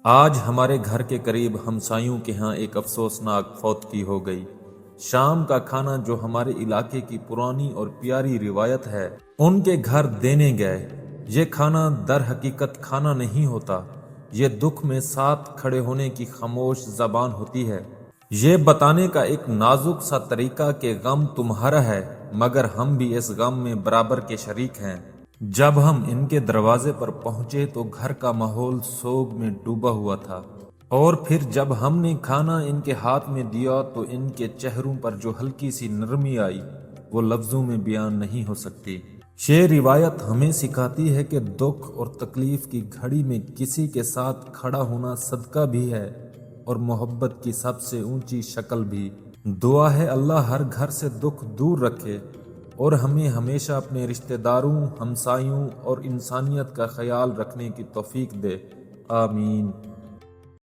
آج ہمارے گھر کے قریب ہمسایوں کے ہاں ایک افسوسناک فوتگی ہو گئی۔ شام کا کھانا جو ہمارے علاقے کی پرانی اور پیاری روایت ہے، ان کے گھر دینے گئے۔ یہ کھانا در حقیقت کھانا نہیں ہوتا، یہ دکھ میں ساتھ کھڑے ہونے کی خاموش زبان ہوتی ہے۔ یہ بتانے کا ایک نازک سا طریقہ کہ غم تمہارا ہے، مگر ہم بھی اس غم میں برابر کے شریک ہیں۔ جب ہم ان کے دروازے پر پہنچے تو گھر کا ماحول سوگ میں ڈوبا ہوا تھا، اور پھر جب ہم نے کھانا ان کے ہاتھ میں دیا تو ان کے چہروں پر جو ہلکی سی نرمی آئی وہ لفظوں میں بیان نہیں ہو سکتی۔ یہ روایت ہمیں سکھاتی ہے کہ دکھ اور تکلیف کی گھڑی میں کسی کے ساتھ کھڑا ہونا صدقہ بھی ہے اور محبت کی سب سے اونچی شکل بھی۔ دعا ہے اللہ ہر گھر سے دکھ دور رکھے اور ہمیں ہمیشہ اپنے رشتہ داروں، ہمسایوں اور انسانیت کا خیال رکھنے کی توفیق دے۔ آمین۔